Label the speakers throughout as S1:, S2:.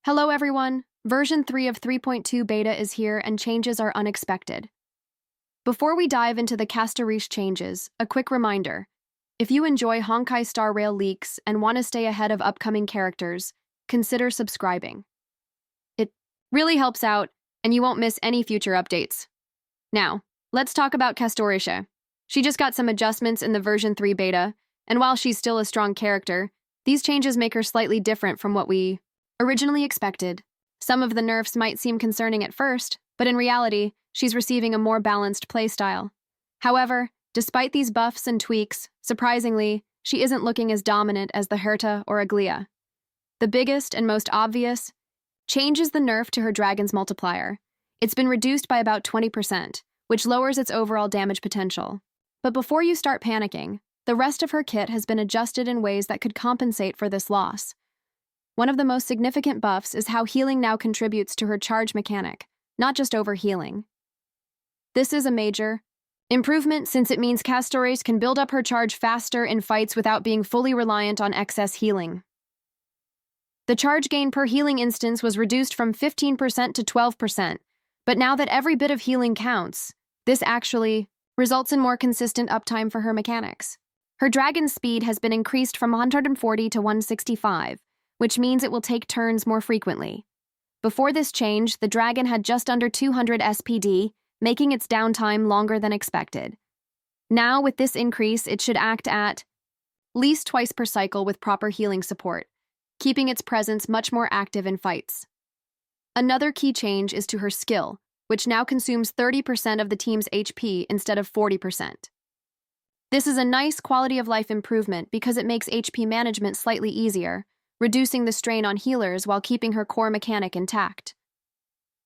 S1: Hello everyone! Version 3 of 3.2 beta is here and changes are unexpected. Before we dive into the Castorice changes, a quick reminder. If you enjoy Honkai Star Rail leaks and want to stay ahead of upcoming characters, consider subscribing. It really helps out, and you won't miss any future updates. Now, let's talk about Castorice. She just got some adjustments in the version 3 beta, and while she's still a strong character, these changes make her slightly different from what we originally expected. Some of the nerfs might seem concerning at first, but in reality, she's receiving a more balanced playstyle. However, despite these buffs and tweaks, surprisingly, she isn't looking as dominant as the Herta or Aglaea. The biggest and most obvious change is the nerf to her dragon's multiplier. It's been reduced by about 20%, which lowers its overall damage potential. But before you start panicking, the rest of her kit has been adjusted in ways that could compensate for this loss. One of the most significant buffs is how healing now contributes to her charge mechanic, not just overhealing. This is a major improvement since it means Castorice can build up her charge faster in fights without being fully reliant on excess healing. The charge gain per healing instance was reduced from 15% to 12%, but now that every bit of healing counts, this actually results in more consistent uptime for her mechanics. Her dragon's speed has been increased from 140 to 165, which means it will take turns more frequently. Before this change, the dragon had just under 200 SPD, making its downtime longer than expected. Now, with this increase, it should act at least twice per cycle with proper healing support, keeping its presence much more active in fights. Another key change is to her skill, which now consumes 30% of the team's HP instead of 40%. This is a nice quality of life improvement because it makes HP management slightly easier, reducing the strain on healers while keeping her core mechanic intact.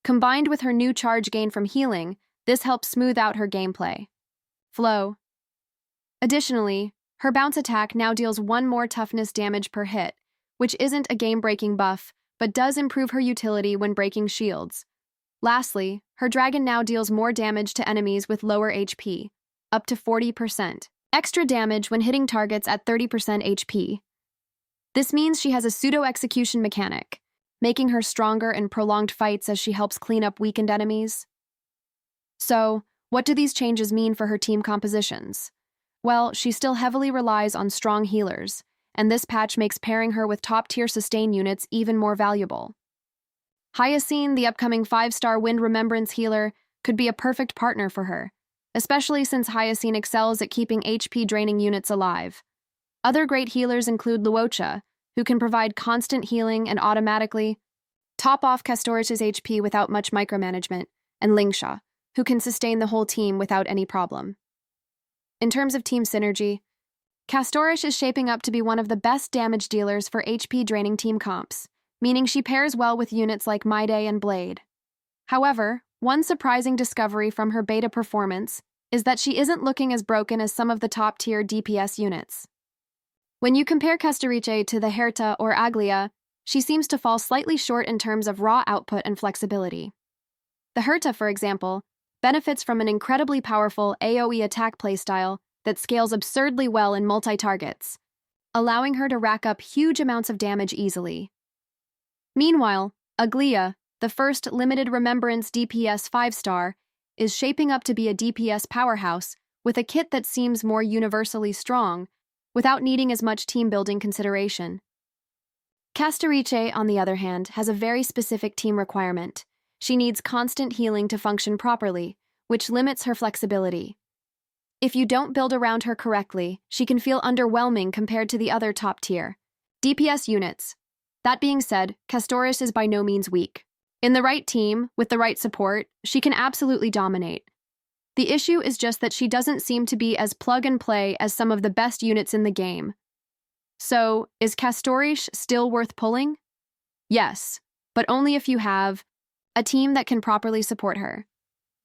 S1: Combined with her new charge gain from healing, this helps smooth out her gameplay flow. Additionally, her bounce attack now deals one more toughness damage per hit, which isn't a game-breaking buff, but does improve her utility when breaking shields. Lastly, her dragon now deals more damage to enemies with lower HP, up to 40%. Extra damage when hitting targets at 30% HP. This means she has a pseudo-execution mechanic, making her stronger in prolonged fights as she helps clean up weakened enemies. So, what do these changes mean for her team compositions? Well, she still heavily relies on strong healers, and this patch makes pairing her with top-tier sustain units even more valuable. Hyacine, the upcoming 5-star Wind Remembrance healer, could be a perfect partner for her, especially since Hyacine excels at keeping HP-draining units alive. Other great healers include Luocha, who can provide constant healing and automatically top off Castorice's HP without much micromanagement, and Lingsha, who can sustain the whole team without any problem. In terms of team synergy, Castorice is shaping up to be one of the best damage dealers for HP-draining team comps, meaning she pairs well with units like Mayday and Blade. However, one surprising discovery from her beta performance is that she isn't looking as broken as some of the top-tier DPS units. When you compare Castorice to the Herta or Aglaea, she seems to fall slightly short in terms of raw output and flexibility. The Herta, for example, benefits from an incredibly powerful AoE attack playstyle that scales absurdly well in multi-targets, allowing her to rack up huge amounts of damage easily. Meanwhile, Aglaea, the first limited remembrance DPS 5-star, is shaping up to be a DPS powerhouse with a kit that seems more universally strong, without needing as much team-building consideration. Castorice, on the other hand, has a very specific team requirement. She needs constant healing to function properly, which limits her flexibility. If you don't build around her correctly, she can feel underwhelming compared to the other top-tier DPS units. That being said, Castorice is by no means weak. In the right team, with the right support, she can absolutely dominate. The issue is just that she doesn't seem to be as plug-and-play as some of the best units in the game. So, is Castorice still worth pulling? Yes, but only if you have a team that can properly support her.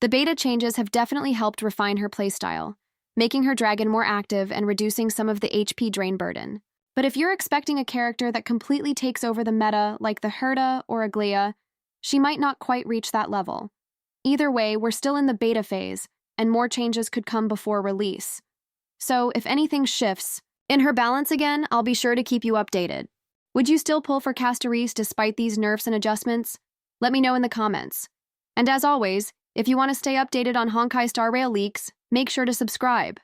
S1: The beta changes have definitely helped refine her playstyle, making her dragon more active and reducing some of the HP drain burden. But if you're expecting a character that completely takes over the meta like the Herta or Aglaea, she might not quite reach that level. Either way, we're still in the beta phase, and more changes could come before release. So, if anything shifts in her balance again, I'll be sure to keep you updated. Would you still pull for Castorice despite these nerfs and adjustments? Let me know in the comments. And as always, if you want to stay updated on Honkai Star Rail leaks, make sure to subscribe.